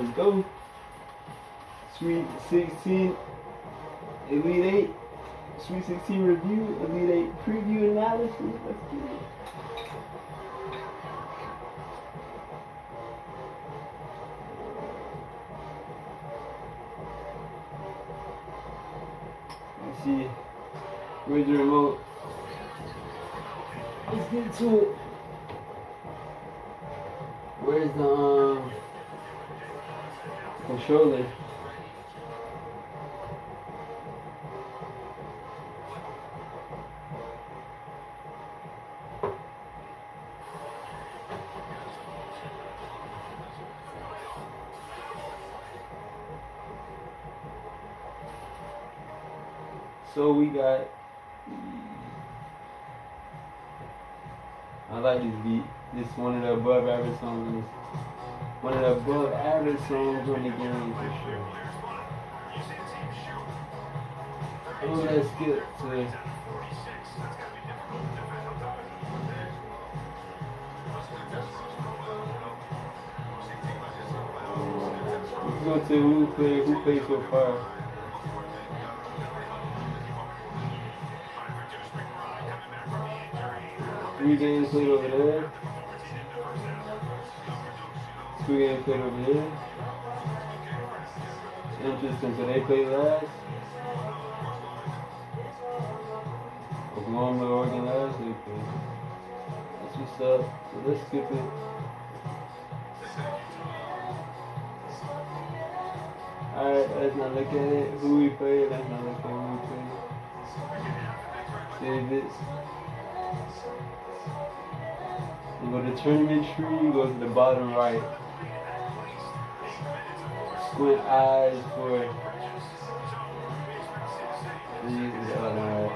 Let's go. Sweet16, Elite8, Sweet16 review, Elite8 preview analysis. Let's get it. Let's see. Where's the remote? Let's get to it. Where's the controller? So we got, I like this beat. This is one of the above average songs. One of the above average songs on the game for sure. Oh, let's skip to let's go to who played so far. 3 games played over there. 2 games played over here. Interesting, so they played last. Oklahoma, Oregon last. They played. That's what's up. So let's skip it. Alright, let's not look at it. Who we played, let's not look at who we played. Save it. You go to tournament tree, you go to the bottom right. Squint eyes for the bottom right.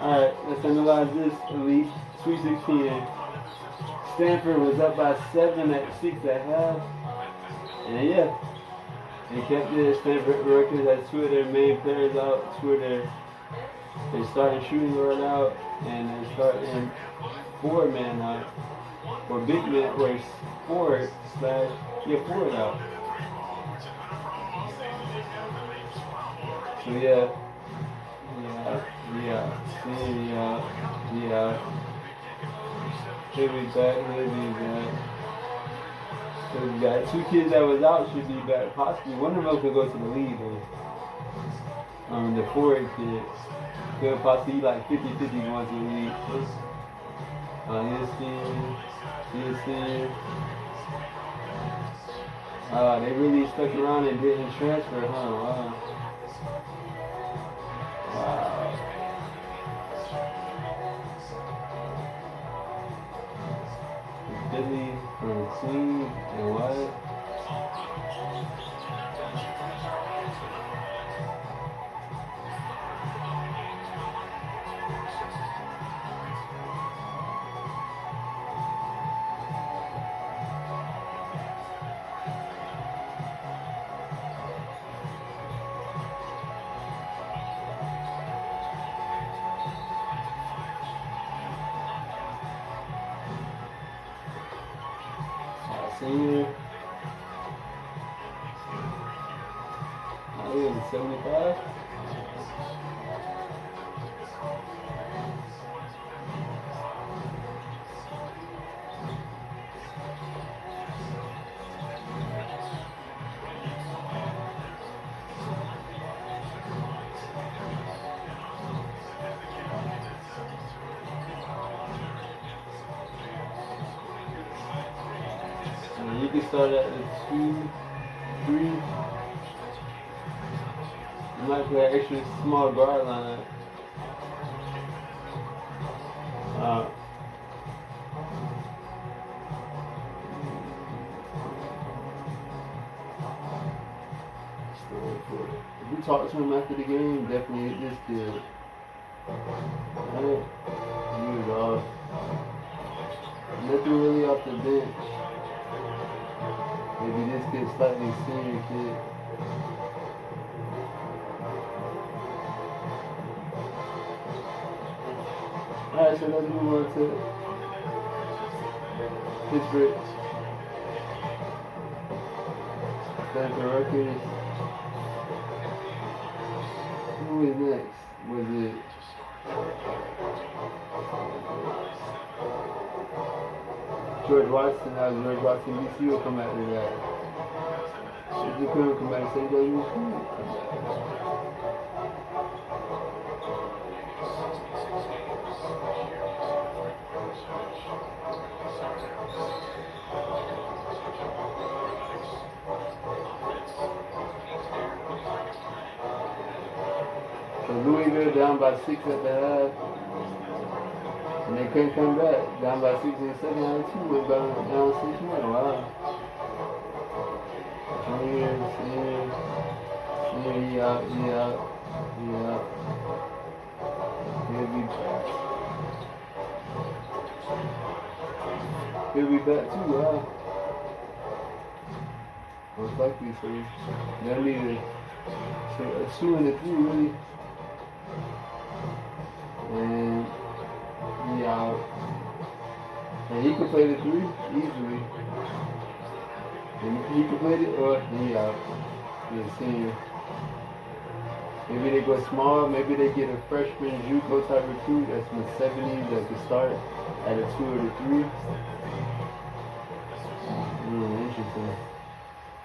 Alright, let's analyze this Elite Sweet16. Stanford was up by 7 at 6 at half. And yeah. They kept their Stanford records at 2 of their main players out, 2 of their starting shooting guard out, and they're starting 4-man out, or big man, or 4 out. So yeah. He'll be back. So we got 2 kids that was out should be back. Possibly one of them could go to the league though. The forward kid could possibly like 50-50 going to the league. ESPN. They really stuck around and didn't transfer, huh? Wow. Billy from Queen and what? Senior. Oh, he was 75. You can start at the 2, 3. You might play an extra small guard line. If we talk to him after the game, definitely hit this kid. Alright, he was off. Nothing really off the bench. Maybe this kid's slightly senior kid. Alright, so let's move on to Pittsburgh. Stanford Rutgers. Who is next? Was it George Watson? Now George Watson, DC will come after that. If you couldn't come back and say that, you come back. So Louisville down by 6 at the half. And they couldn't come back. Down by 6 in the second half, 2 went down 6-1. Wow. Senior, he out. He'll be back too, wow. Most likely, so they'll need a 2 and a 3, really. And he out. And he could play the 3 easily. And he could play it, or he out. He's a senior. Maybe they go small, maybe they get a freshman JUCO type recruit that's in the 70s that could start at a 2 or the 3. Interesting.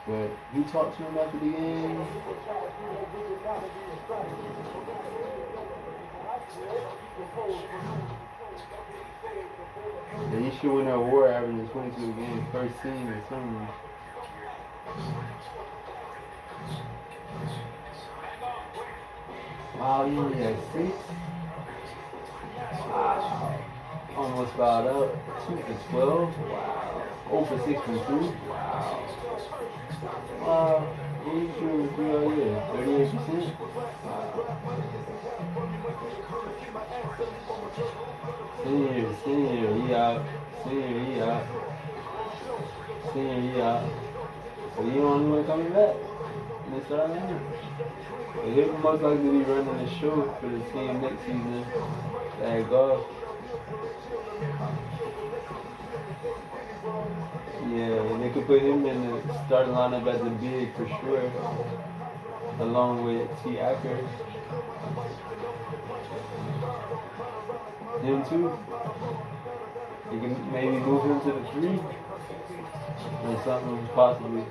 But you talked to him after the game? And he should win an award averaging 22 a game, first team or something. Wow, you only had 6? Wow. Almost fouled out. 2 for 12? Wow. 0 for 6 from 3? Wow. Wow. What are you shooting with 3 all year? 38%? Wow. Senior, he out. So you the only one coming back. They start now. He'll most likely be running the show for the team next season at golf. Yeah, and they could put him in the starting lineup as a big for sure, along with T. Acker. Him too. You can maybe move him to the 3 or something possibly.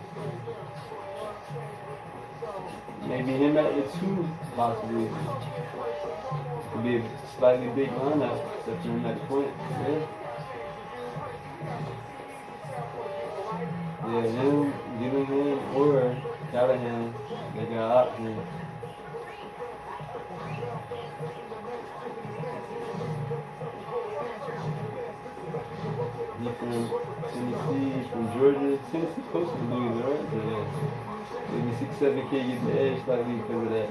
Maybe him at the 2 possibly. Could be a slightly big lineup, except for him at the point. Yeah, him, giving him, or Callahan, they got options. He from Tennessee, from Georgia. Tennessee's close to Louisville, right? So yeah. Maybe 6-7 kid get the edge slightly because of that.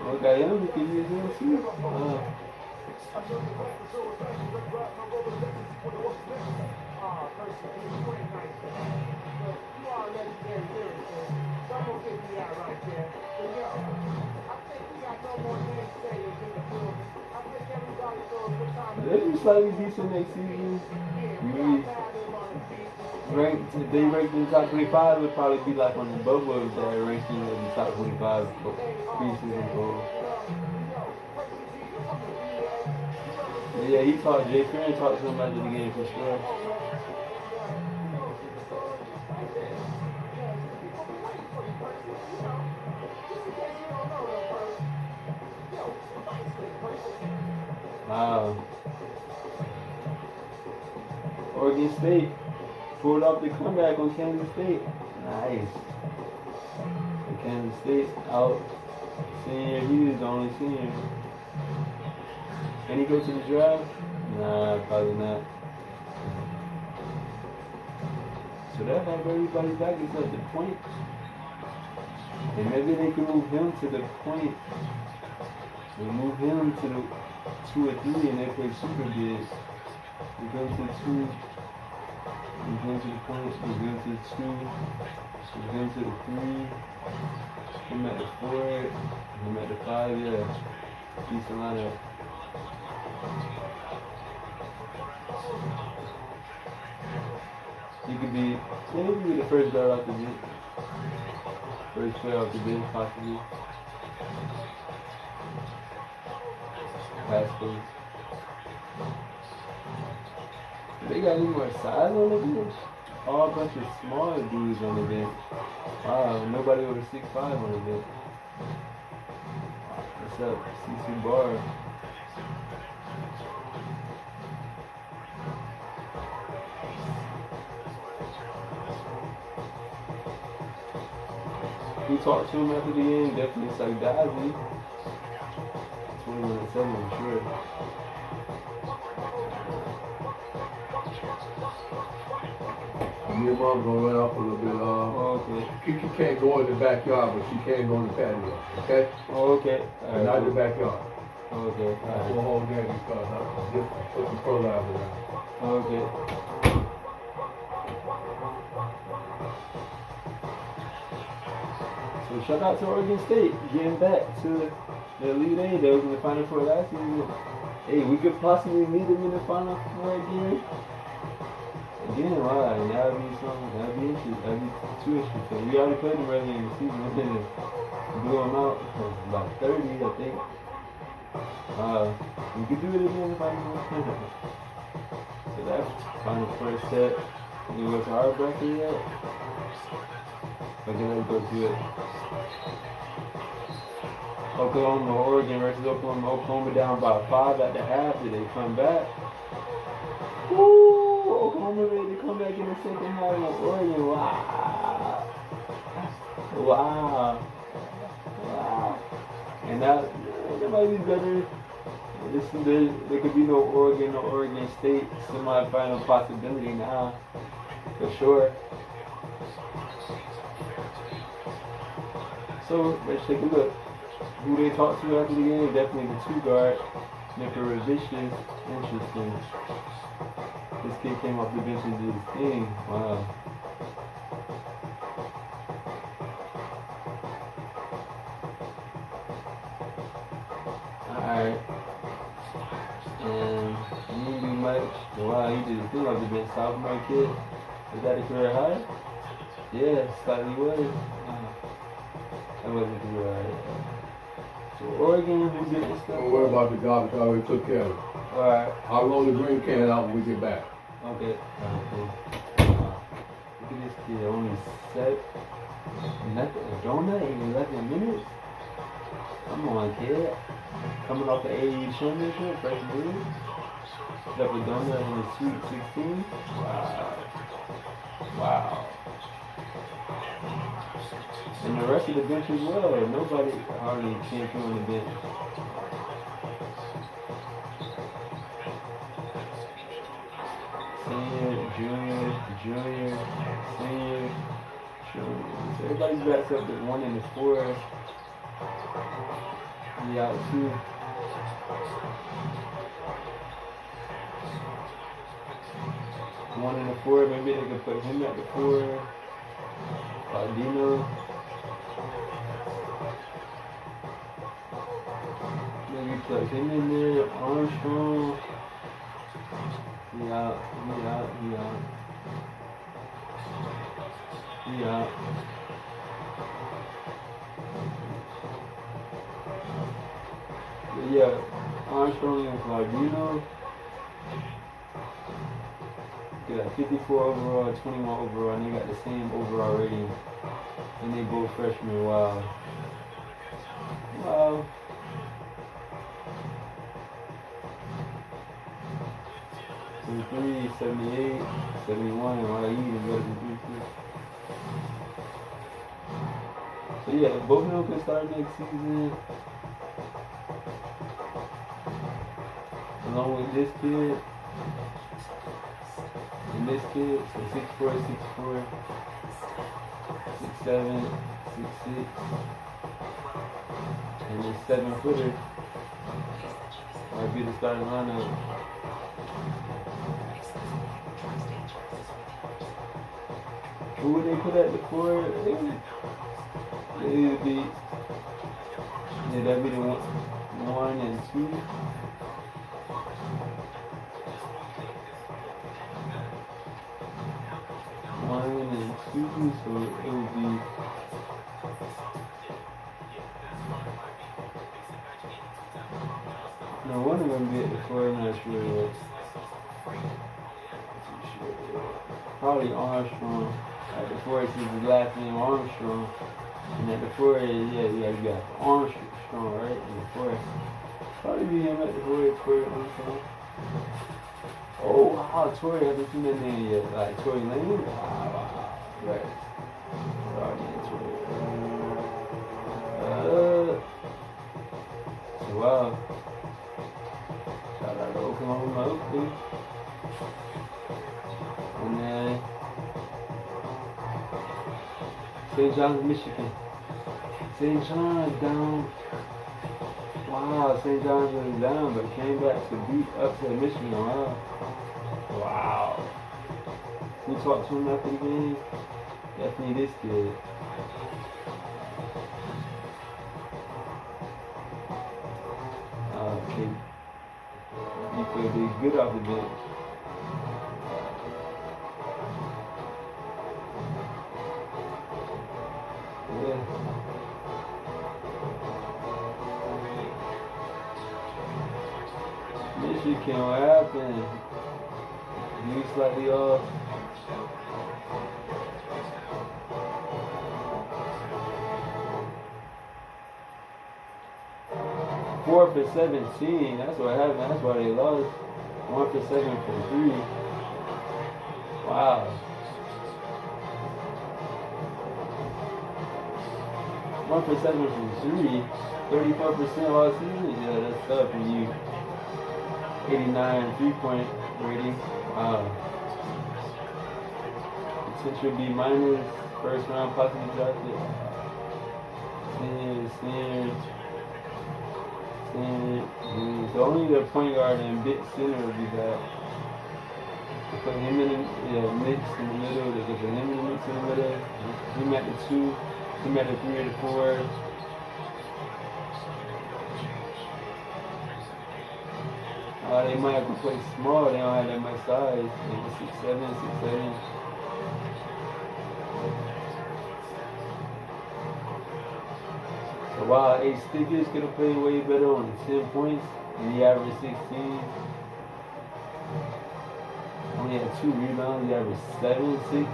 Okay, him, we can use him too. They'll be slightly decent next season. If they ranked in the top 25, it would probably be like on the bubble of that ranking of the top 25 preseason goals. Yeah, he talked, Jay Ferrin talked to him after the game for sure. Wow. Oregon State pulled off the comeback on Kansas State. Nice. And Kansas State out. Senior, he was the only senior. Can he go to the draft? Nah, probably not. So that have everybody back except the point. And maybe they can move him to the point. They move him to the 2 or 3 and they play super bigs. We go to the 2. We go to the point. We go to the 2. We go to the 3. Him at the 4. Him at the 5. Yeah. Decent lineup. He could be maybe the first guard off the bench. First player off the bench, possibly. Pass play. They got any more size on the bench? All a bunch of small dudes on the bench. Wow, nobody over 6'5" on the bench. What's up, CC Bar? We talked to him after the game, definitely it's like Dazzy. 21-7, I'm sure. Me and Mom gonna run off a little bit. Okay. Kiki can't go in the backyard, but she can go in the patio. Okay? Okay. Right. Not in the backyard. Okay. That's the whole game because I just put some pro lives around. Okay. So shout out to Oregon State getting back to the Elite 8. They was in the Final Four last season. Hey, we could possibly meet them in the Final Four again. Again, wow, and that would be something, that would be interesting, that would be too interesting. We already played them early in the season, and then blew them out about 30, I think. We could do it again in the Final Four. So that's kind of first set. You go to our bracket yet? Okay, let's go to it. Oklahoma, Oregon versus Oklahoma. Oklahoma down by 5 at the half. Did they come back? Woo! Oklahoma ready to come back in the second half of Oregon. Wow. Wow. Wow. And that might be better. There could be no Oregon State semifinal possibility now. For sure. So let's take a look. Who they talked to after the game? Definitely the 2 guard. Vicious. Interesting. This kid came off the bench and did his thing. Wow. Alright. And he didn't do much. Wow, he did his thing off the bench. Sophomore kid. Is that a career high? Yeah, slightly was. That wasn't too right. So Oregon, who did this stuff? Don't worry about the garbage. I already took care of it. Alright. I'll roll the green can out when we get back. Okay. Cool. Look at this kid. Only set. Nothing. A donut in 11 minutes? Come on, kid. Coming off the AAU championship, freshman year. Got a donut in the Sweet 16. Wow. Wow. And the rest of the bench as well. Nobody hardly came through on the bench. Senior, junior, senior, junior. So everybody's back up to 1 and 4. He out 2. One and 4. Maybe they could put him at the 4. Dino. Maybe put him in there. Armstrong. He out. But yeah, Armstrong and Claudino. They got 54 overall, 21 overall, and they got the same overall rating. And they both freshmen. Wow. Wow. '73, 78, 71. Wow, you even better than 3. So yeah, both of them can start next season. Along with this kid. And this kid, so 6'4", 6'4", 6'7", 6'6", and this 7-footer might be the starting lineup. who would they put at the 4? It would be, yeah, that'd be the 1 and 2. One and 2, so it would be no, one of them be at the 4, I'm not sure. Probably Armstrong. At the 4 is his last name Armstrong. And at the 4 is, yeah, you got Armstrong, right? And the 4. Probably be him at the 4, Tory Armstrong. Oh, wow, Tory, I haven't seen that name yet. Like, Tory Lane? Wow. Right. Sorry, Tory. So, wow. Shout out to Oklahoma, okay. And then St. John's, Michigan. St. John's down. Wow, St. John's was down, but came back to beat upset Michigan. Wow. Wow. We talked to him after the game. Definitely this kid. Okay. He could be good off the bench. Yeah. Michigan, what happened? You slightly off. Four for 17. That's what happened. That's why they lost. 1 for 7 from 3. Wow. 1 for 7 from 3. 34% all season. Yeah, that's tough for you. 89 3-point rating. Wow. Potential B minus. First round possibly drafted. Senior. So only the point guard and big center will be back. Put him in the mix in the middle. They get him in the mix in the middle. Him at the 2. Him at the 3 or the 4. They might have to play small. They don't have that much size. Maybe 6'7", 6'7". So while Ace Stickers could have played way better on 10 points, and he averaged 16. Only had 2 rebounds. He averaged 7, 6.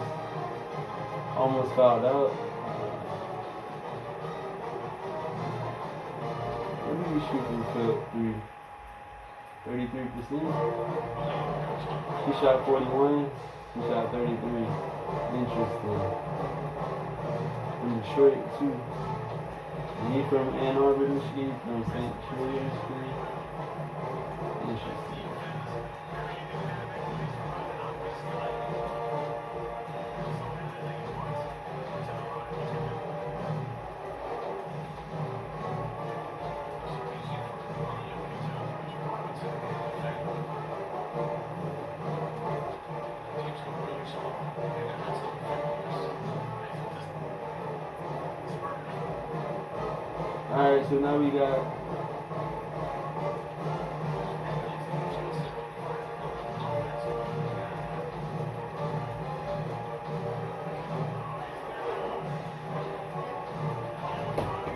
Almost fouled out. What did he shoot from 3? 33%. He shot 41. He shot 33. Interesting. From Detroit too. And he from Ann Arbor, Michigan. From St. Louis, Michigan. Interesting. Alright, so now we got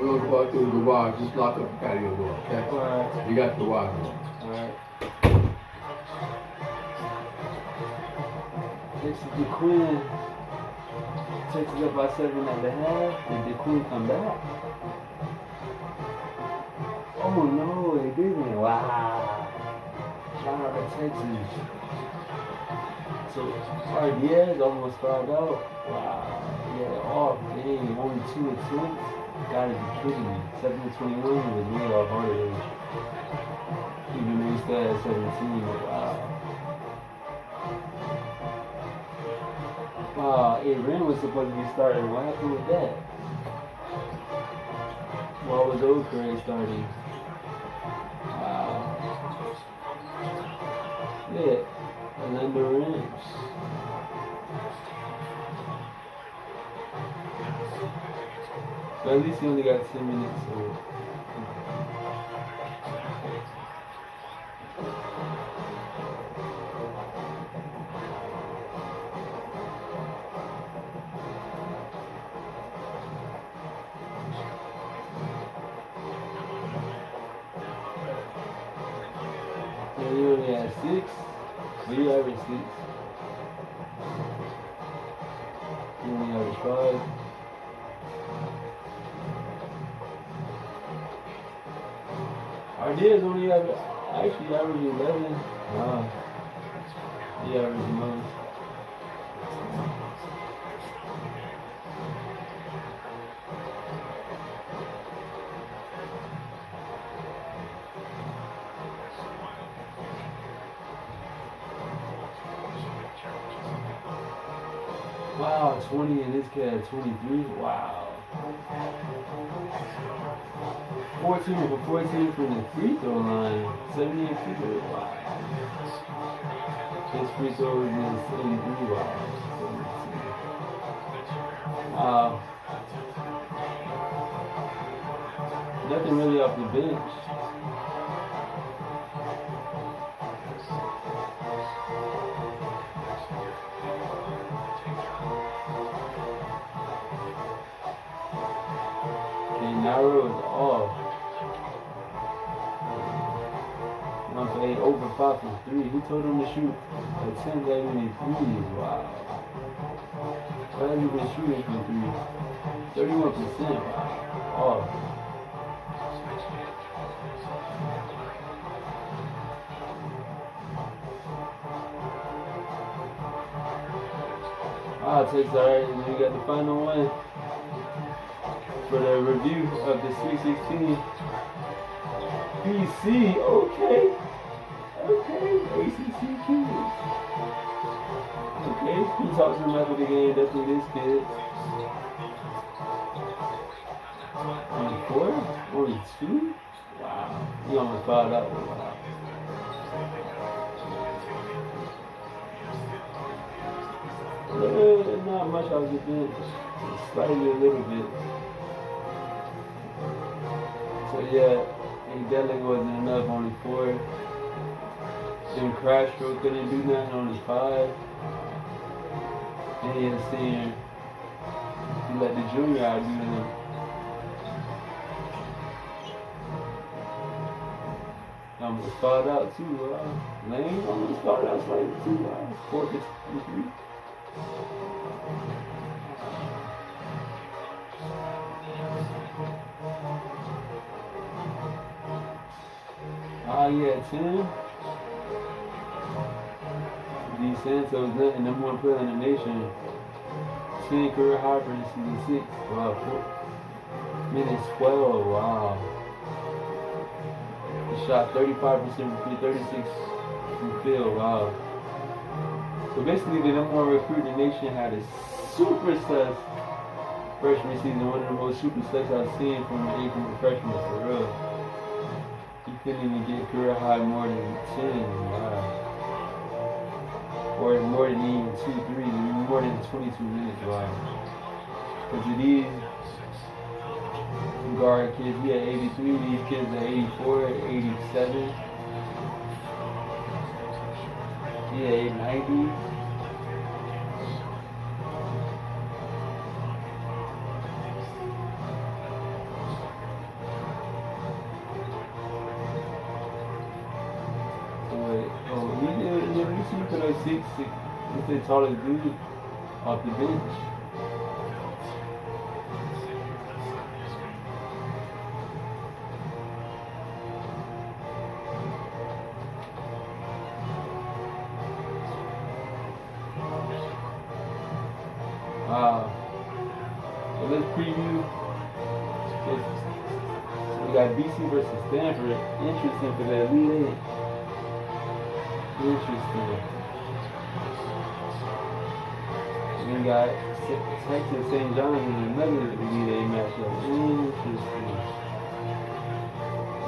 we'll go out through the wire, just lock up the patio door, okay? Alright. You got the wire. Alright. This is the Queen. Texas up by 7.5. Did the Queen come back? Oh no, they didn't. Wow. Shout out to Texas. So RDS almost fouled out. Wow. Yeah, off game. Only 2 attempts. Gotta be kidding me. 7-21 was way off harder. Even though he still had 17. Wow. Wow, Aaron was supposed to be starting. What happened with that? Why was Okray starting? Wow. Yeah, Orlando Rams. But at least he only got 10 minutes. So. Yeah, he only had 6. But he averaged 6. He only averaged 5. Ideas only actually averaged 11. Wow. He averaged the most. Wow, 20 and this cat 23. Wow. 14 for 14 from the free throw line. 78 free throws. Wow. His free throw is 73. Wow. Wow. Nothing really off the bench. Narrow is off. 1 for 8, over 5 for 3. Who told him to shoot a 10 that many threes? Wow. Why have you been shooting from 3? 31%. Wow. Off. Ah, takes alright. And then we got the final one. For the review of the Sweet16 BC, okay, ACC kids. Okay, he talks to him after the game, definitely this kid. 24? 42? Wow, he almost fouled out. Wow. Not much off the bench, slightly a little bit. So yeah, he definitely wasn't enough, only 4. Then Crash Stroke couldn't do nothing, only 5. Then he had a senior. He let the junior out do him. Almost fouled out too. Lane almost fouled out slightly too. 4 for 23. Yeah, 10. D. Santos, nothing, number 1 player in the nation. 10 career high for the season 6. Wow, 4 minutes 12. Wow. He shot 35% from 36 from field. Wow. So basically, the number 1 recruit in the nation had a super sus freshman season. One of the most super sus I've seen from an incoming freshman, for real. He couldn't even get career high more than 10, wow. Or more than even 2, 3, more than 22 minutes, wow. Because of these guard kids, he had 83, these kids are 84, 87. He had 890. He put up 6, he's the tallest dude off the bench. Wow. So let's preview this. We got BC versus Stanford. Interesting for the Elite 8. Interesting. We got Texas St. John's in another Elite 8 matchup. Interesting.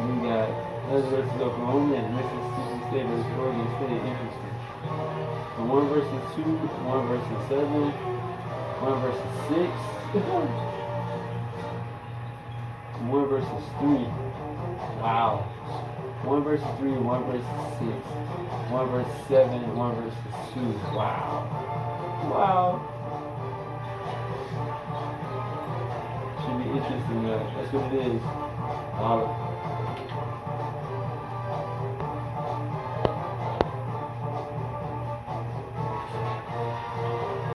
We got us versus Oklahoma and Mississippi State versus Oregon State. Interesting. So 1 versus 2, 1 versus 7, 1 versus 6. 1 versus 3. Wow. 1 versus 3, 1 versus 6, 1 versus 7, 1 versus 2. Wow. Wow. Should be interesting. That's what it is.